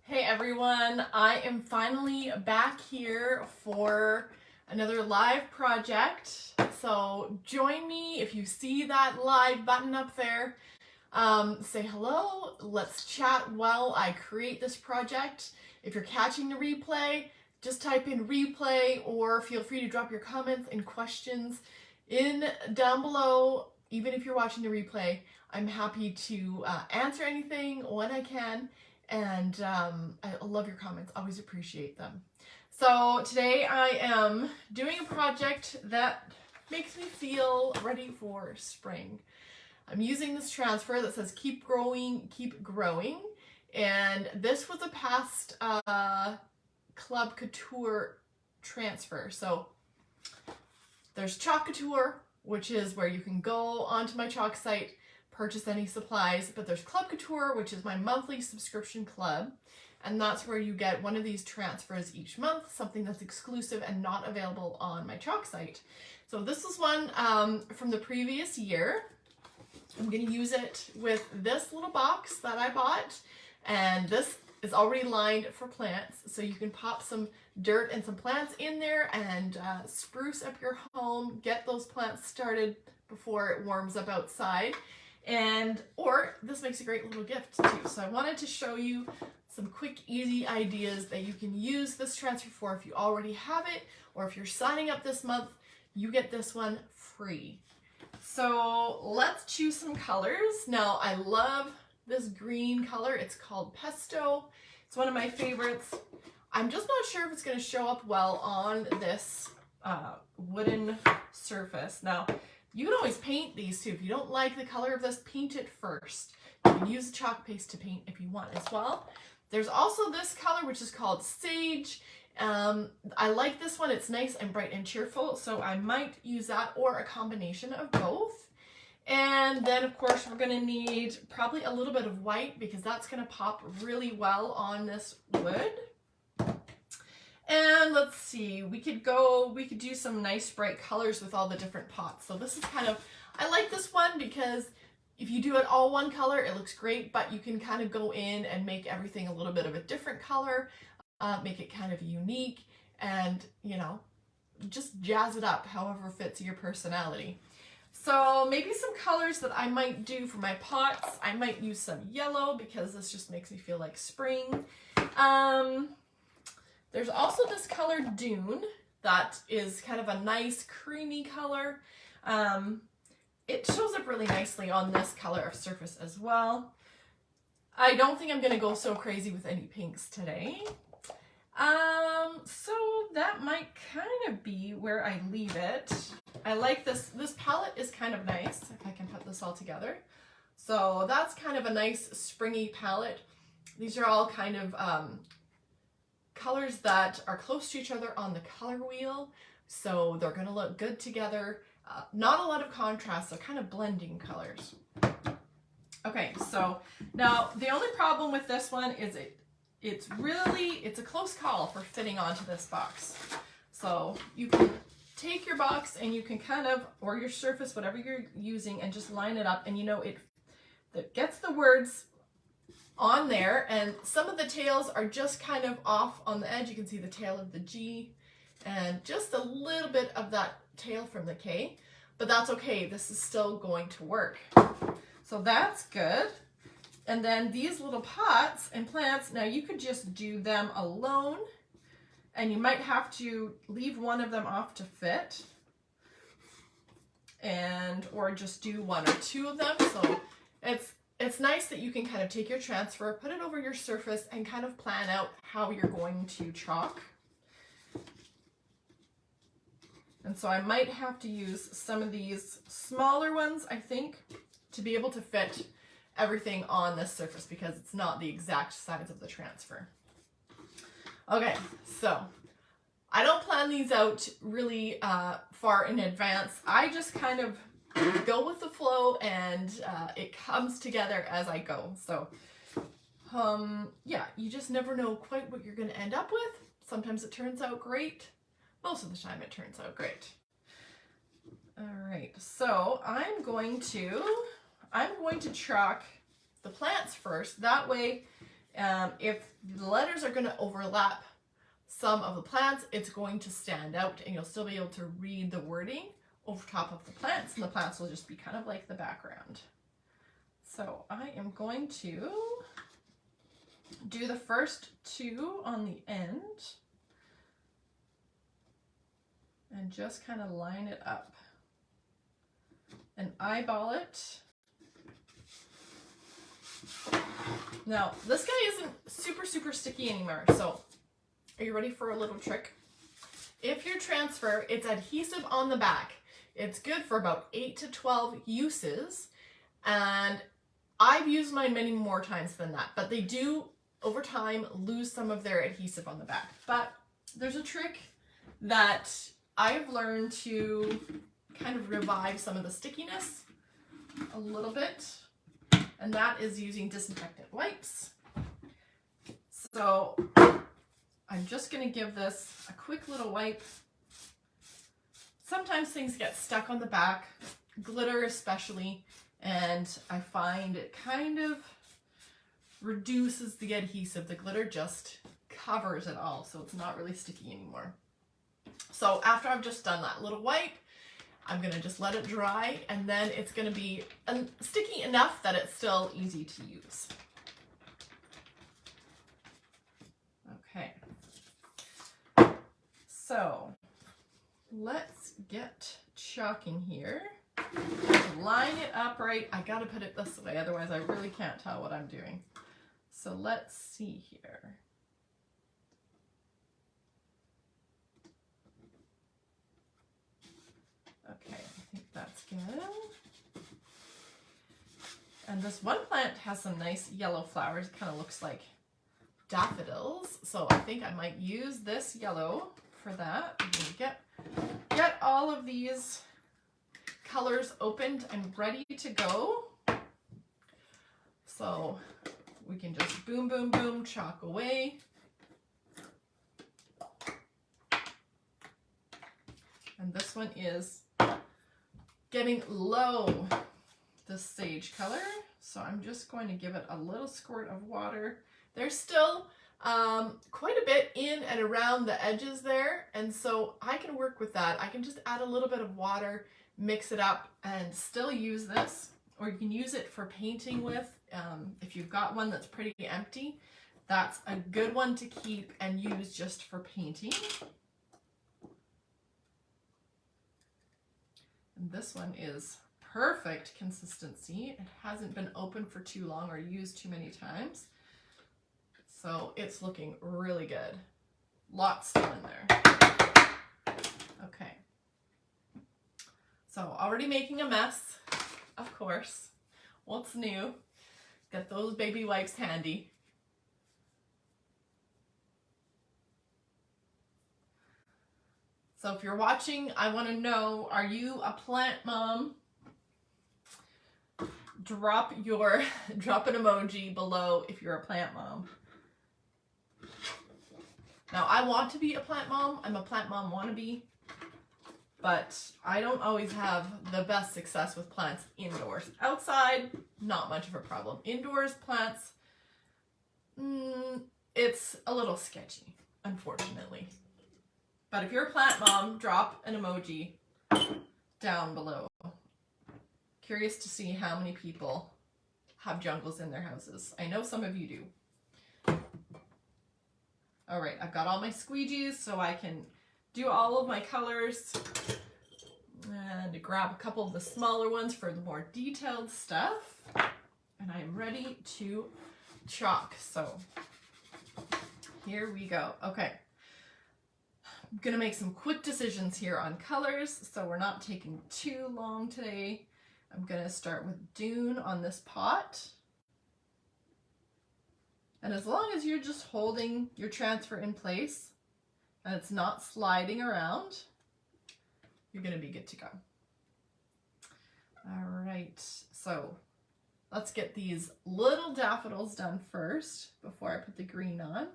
Hey everyone, I am finally back here for another live project. So join me if you see that live button up there. Say hello, let's chat while I create this project. If you're catching the replay, just type in replay or feel free to drop your comments and questions down below. Even if you're watching the replay, I'm happy to answer anything when I can. And I love your comments, always appreciate them. So today I am doing a project that makes me feel ready for spring. I'm using this transfer that says keep growing, keep growing. And this was a past Club Couture transfer. So there's Chalk Couture, which is where you can go onto my chalk site, purchase any supplies, but there's Club Couture, which is my monthly subscription club, and that's where you get one of these transfers each month, something that's exclusive and not available on my chalk site. So this is one from the previous year. I'm going to use it with this little box that I bought, and this is already lined for plants, so you can pop some dirt and some plants in there and spruce up your home, get those plants started before it warms up outside. Or this makes a great little gift too. So I wanted to show you some quick, easy ideas that you can use this transfer for if you already have it, or if you're signing up this month, you get this one free. So let's choose some colors. Now I love this green color. It's called Pesto. It's one of my favorites. I'm just not sure if it's going to show up well on this wooden surface. Now, you can always paint these too. If you don't like the color of this, paint it first. You can use chalk paste to paint if you want as well. There's also this color, which is called Sage. I like this one. It's nice and bright and cheerful, so I might use that or a combination of both. And then, of course, we're going to need probably a little bit of white because that's going to pop really well on this wood. And let's see, we could do some nice bright colors with all the different pots. So this is I like this one because if you do it all one color, it looks great, but you can kind of go in and make everything a little bit of a different color, make it kind of unique, and, you know, just jazz it up however fits your personality. So maybe some colors that I might do for my pots. I might use some yellow because this just makes me feel like spring. There's also this color Dune that is kind of a nice creamy color. It shows up really nicely on this color of surface as well. I don't think I'm going to go so crazy with any pinks today. So that might kind of be where I leave it. I like this. This palette is kind of nice, if I can put this all together. So that's kind of a nice springy palette. These are all kind of colors that are close to each other on the color wheel, so they're going to look good together. Not a lot of contrast, they're kind of blending colors. Okay, so now the only problem with this one is it's a close call for fitting onto this box. So you can take your box and you can or your surface, whatever you're using, and just line it up, and you know, it gets the words on there, and some of the tails are just kind of off on the edge. You can see the tail of the G and just a little bit of that tail from the K, but that's okay. This is still going to work. So that's good. And then these little pots and plants, now you could just do them alone, and you might have to leave one of them off to fit, or just do one or two of them. So it's nice that you can kind of take your transfer, put it over your surface, and kind of plan out how you're going to chalk. And so I might have to use some of these smaller ones, I think, to be able to fit everything on this surface because it's not the exact size of the transfer. Okay, so I don't plan these out really far in advance. I just kind of go with the flow, and it comes together as I go. So yeah, you just never know quite what you're going to end up with. Sometimes it turns out great. Most of the time it turns out great. All right, so I'm going to chalk the plants first. That way If the letters are going to overlap some of the plants, it's going to stand out and you'll still be able to read the wording over top of the plants, and the plants will just be kind of like the background. So I am going to do the first two on the end and just kind of line it up and eyeball it. Now, this guy isn't super sticky anymore, so are you ready for a little trick? If your transfer, it's adhesive on the back. It's good for about 8 to 12 uses, and I've used mine many more times than that, but they do, over time, lose some of their adhesive on the back. But there's a trick that I've learned to kind of revive some of the stickiness a little bit, and that is using disinfectant wipes. So I'm just going to give this a quick little wipe. Sometimes things get stuck on the back, glitter especially, and I find it kind of reduces the adhesive. The glitter just covers it all, so it's not really sticky anymore. So after I've just done that little wipe, I'm going to just let it dry, and then it's going to be sticky enough that it's still easy to use. Okay. So let's get chalking here. Line it up right. I gotta put it this way, otherwise I really can't tell what I'm doing. So let's see here. Okay, I think that's good. And this one plant has some nice yellow flowers. It kind of looks like daffodils. So I think I might use this yellow for that. I'm gonna get all of these colors opened and ready to go. So we can just boom, boom, boom, chalk away. And this one is getting low, the sage color. So I'm just going to give it a little squirt of water. There's still quite a bit in and around the edges there, and so I can work with that. I can just add a little bit of water, mix it up, and still use this, or you can use it for painting with. If you've got one that's pretty empty, that's a good one to keep and use just for painting. And this one is perfect consistency. It hasn't been open for too long or used too many times. So it's looking really good. Lots still in there. Okay. So already making a mess, of course. What's new? Get those baby wipes handy. So if you're watching, I want to know, are you a plant mom? Drop an emoji below if you're a plant mom. Now, I want to be a plant mom. I'm a plant mom wannabe, but I don't always have the best success with plants indoors. Outside, not much of a problem. Indoors, plants, it's a little sketchy, unfortunately. But if you're a plant mom, drop an emoji down below. Curious to see how many people have jungles in their houses. I know some of you do. All right, I've got all my squeegees so I can do all of my colors and grab a couple of the smaller ones for the more detailed stuff. And I'm ready to chalk. So here we go. Okay. I'm gonna make some quick decisions here on colors, so we're not taking too long today. I'm gonna start with Dune on this pot. And as long as you're just holding your transfer in place and it's not sliding around, you're gonna be good to go. All right, so let's get these little daffodils done first before I put the green on.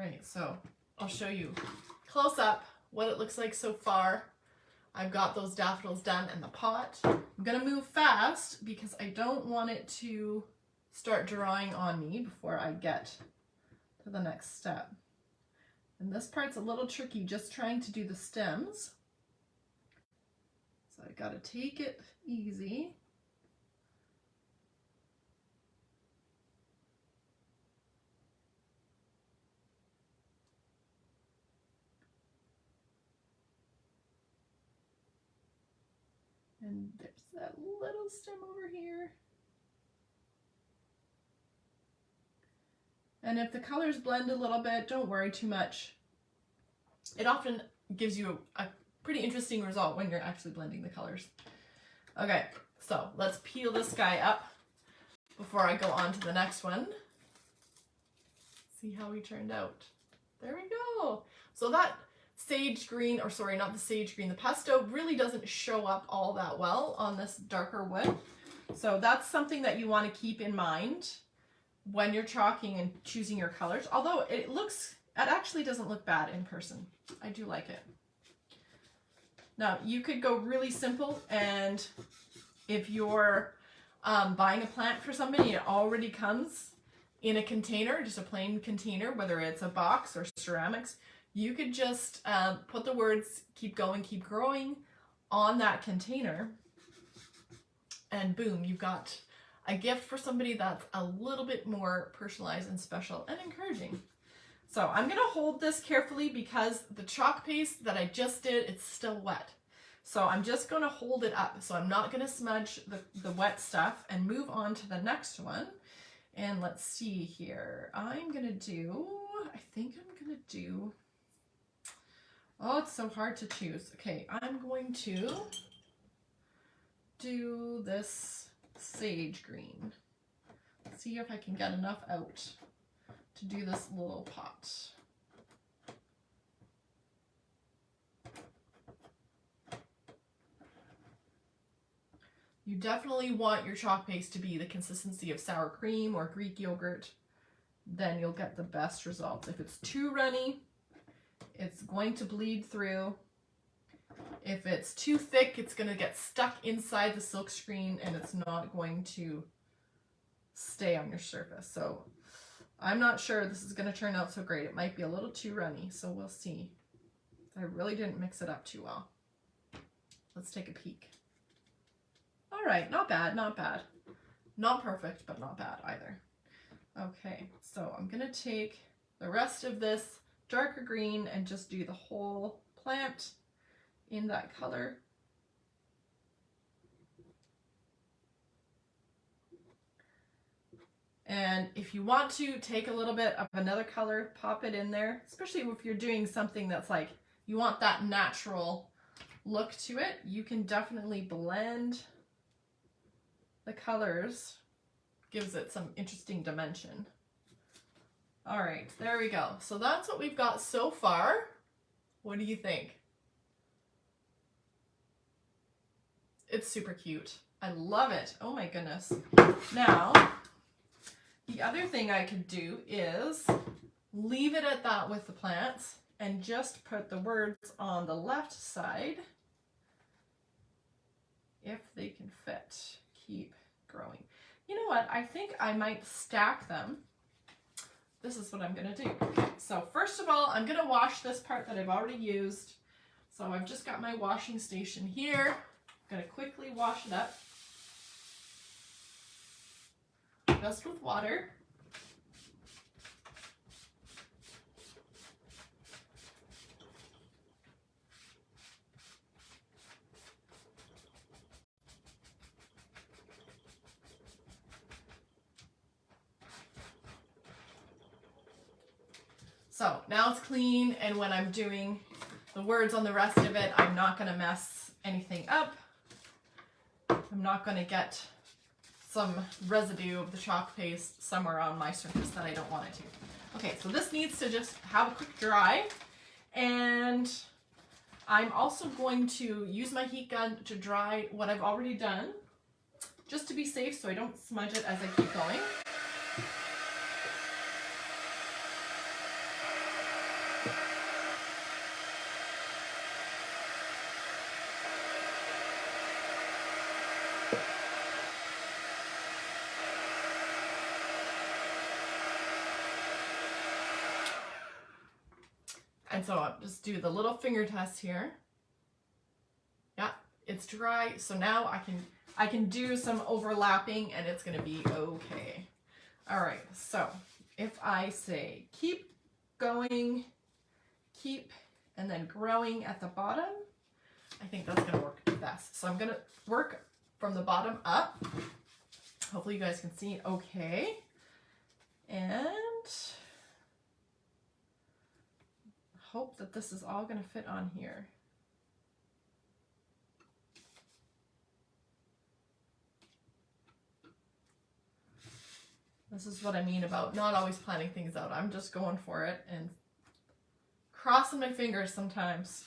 right, so I'll show you close up what it looks like so far. I've got those daffodils done in the pot. I'm gonna move fast because I don't want it to start drying on me before I get to the next step. And this part's a little tricky, just trying to do the stems. So I gotta take it easy. And there's that little stem over here. And if the colors blend a little bit, don't worry too much. It often gives you a pretty interesting result when you're actually blending the colors. Okay, so let's peel this guy up before I go on to the next one. See how he turned out. There we go. So that sage green, or sorry, not the sage green, the pesto really doesn't show up all that well on this darker wood. So that's something that you want to keep in mind when you're chalking and choosing your colors. Although it actually doesn't look bad in person. I do like it. Now you could go really simple, and if you're buying a plant for somebody, it already comes in a container, just a plain container, whether it's a box or ceramics, you could just put the words "keep going, keep growing" on that container, and boom, you've got a gift for somebody that's a little bit more personalized and special and encouraging. So I'm gonna hold this carefully because the chalk paste that I just did, it's still wet. So I'm just gonna hold it up. So I'm not gonna smudge the wet stuff, and move on to the next one. And let's see here. I think I'm gonna do, oh, it's so hard to choose. Okay, I'm going to do this sage green. See if I can get enough out to do this little pot. You definitely want your chalk paste to be the consistency of sour cream or Greek yogurt. Then you'll get the best results. If it's too runny, it's going to bleed through. If it's too thick, it's going to get stuck inside the silk screen and it's not going to stay on your surface. So I'm not sure this is going to turn out so great. It might be a little too runny, so we'll see. I really didn't mix it up too well. Let's take a peek. All right, not bad, not bad. Not perfect, but not bad either. Okay, so I'm gonna take the rest of this darker green and just do the whole plant in that color. And if you want to take a little bit of another color, pop it in there, especially if you're doing something that's like, you want that natural look to it, you can definitely blend the colors, gives it some interesting dimension. All right, there we go. So that's what we've got so far. What do you think? It's super cute. I love it. Oh my goodness. Now, the other thing I could do is leave it at that with the plants and just put the words on the left side, if they can fit. Keep growing. You know what? I think I might stack them. This is what I'm going to do. Okay, so first of all, I'm going to wash this part that I've already used. So I've just got my washing station here. I'm going to quickly wash it up. Just with water. So now it's clean, and when I'm doing the words on the rest of it, I'm not going to mess anything up. I'm not going to get some residue of the chalk paste somewhere on my surface that I don't want it to. Okay, so this needs to just have a quick dry, and I'm also going to use my heat gun to dry what I've already done, just to be safe so I don't smudge it as I keep going. And so I'll just do the little finger test here. Yeah, it's dry. So now I can do some overlapping and it's gonna be okay. All right, so if I say keep going, keep, and then growing at the bottom, I think that's gonna work best. So I'm gonna work from the bottom up. Hopefully you guys can see okay. And hope that this is all gonna fit on here. This is what I mean about not always planning things out. I'm just going for it and crossing my fingers sometimes.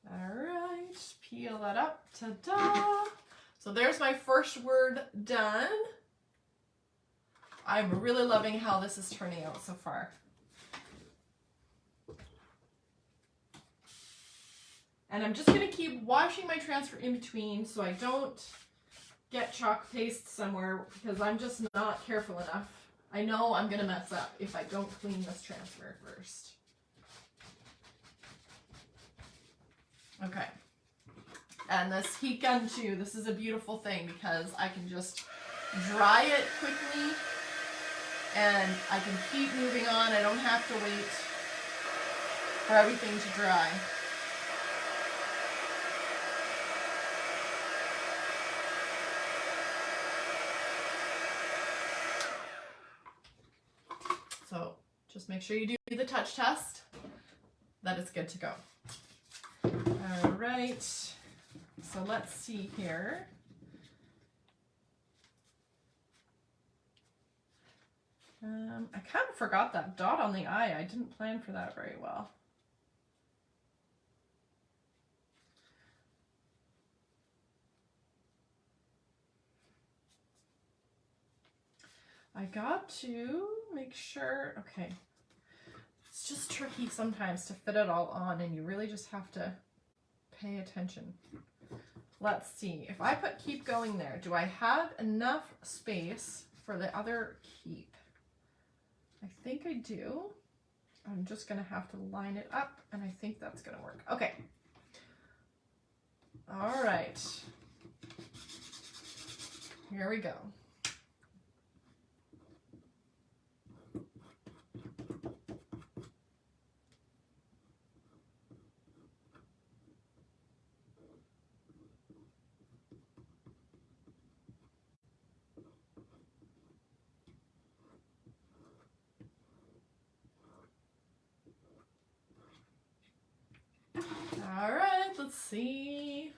All right, peel that up. Ta-da! So there's my first word done. I'm really loving how this is turning out so far. And I'm just gonna keep washing my transfer in between so I don't get chalk paste somewhere because I'm just not careful enough. I know I'm gonna mess up if I don't clean this transfer first. Okay. And this heat gun too, this is a beautiful thing because I can just dry it quickly and I can keep moving on. I don't have to wait for everything to dry. So just make sure you do the touch test, that it's good to go. All right, so let's see here. I kind of forgot that dot on the eye. I didn't plan for that very well. I got to make sure, okay. It's just tricky sometimes to fit it all on and you really just have to pay attention. Let's see, if I put keep going there, do I have enough space for the other keep? I think I do. I'm just gonna have to line it up and I think that's gonna work. Okay. All right. Here we go. All right, let's see.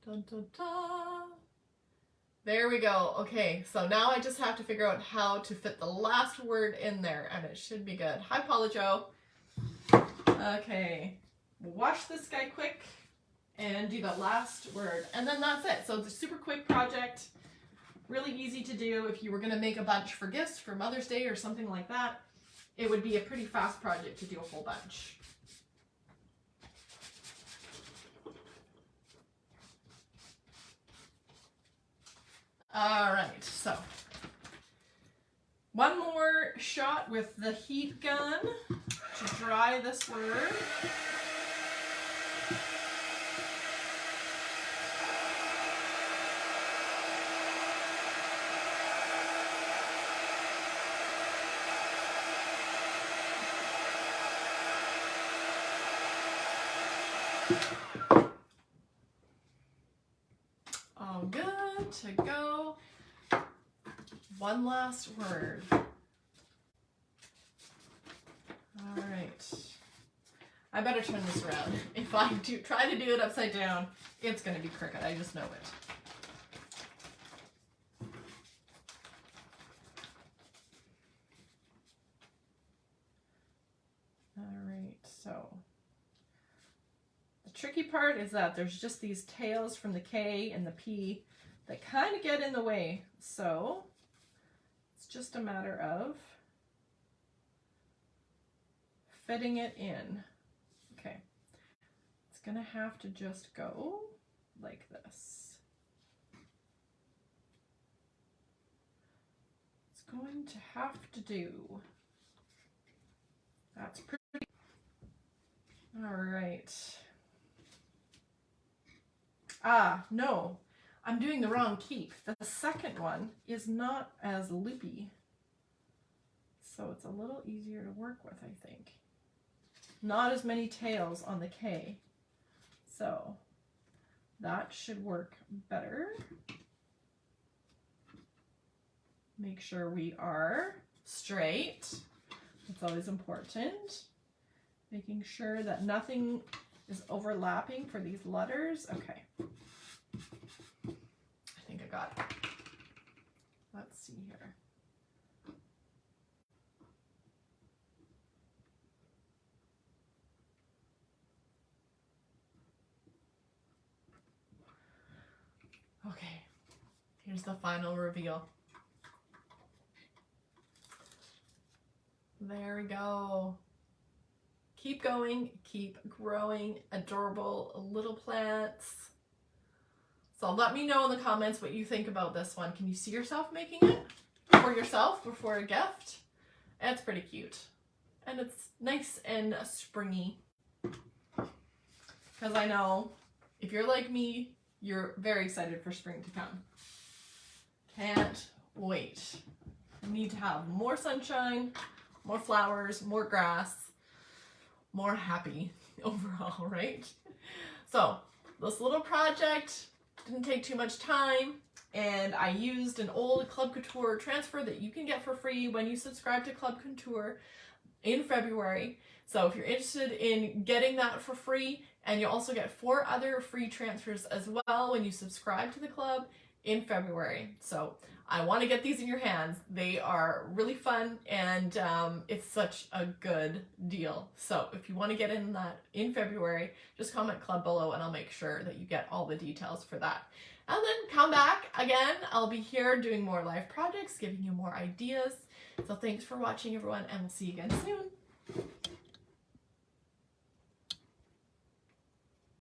Dun, dun, dun. There we go. Okay, so now I just have to figure out how to fit the last word in there, and it should be good. Hi, Paula Joe. Okay, wash this guy quick and do the last word, and then that's it. So it's a super quick project, really easy to do. If you were gonna make a bunch for gifts for Mother's Day or something like that, it would be a pretty fast project to do a whole bunch. All right, so one more shot with the heat gun to dry this word. All good to go. One last word. All right. I better turn this around. If I try to do it upside down, it's going to be crooked. I just know it. All right, so the tricky part is that there's just these tails from the K and the P that kind of get in the way. So it's just a matter of fitting it in. Okay, gonna have to just go like this. It's going to have to do. That's pretty. All right. Ah, no, I'm doing the wrong keep. The second one is not as loopy. So it's a little easier to work with, I think. Not as many tails on the K. So that should work better. Make sure we are straight. It's always important. Making sure that nothing is overlapping for these letters. Okay. I think I got it. Let's see here. Okay, here's the final reveal. There we go. Keep going, keep growing, adorable little plants. So let me know in the comments what you think about this one. Can you see yourself making it for yourself or for a gift? And it's pretty cute. And it's nice and springy. Because I know if you're like me, you're very excited for spring to come. Can't wait. I need to have more sunshine, more flowers, more grass, more happy overall, right? So this little project didn't take too much time, and I used an old Club Couture transfer that you can get for free when you subscribe to Club Couture in February. So if you're interested in getting that for free, and you'll also get 4 other free transfers as well when you subscribe to the club in February. So I want to get these in your hands. They are really fun, and it's such a good deal. So if you want to get in that in February, just comment club below and I'll make sure that you get all the details for that. And then come back again. I'll be here doing more live projects, giving you more ideas. So thanks for watching, everyone, and we'll see you again soon.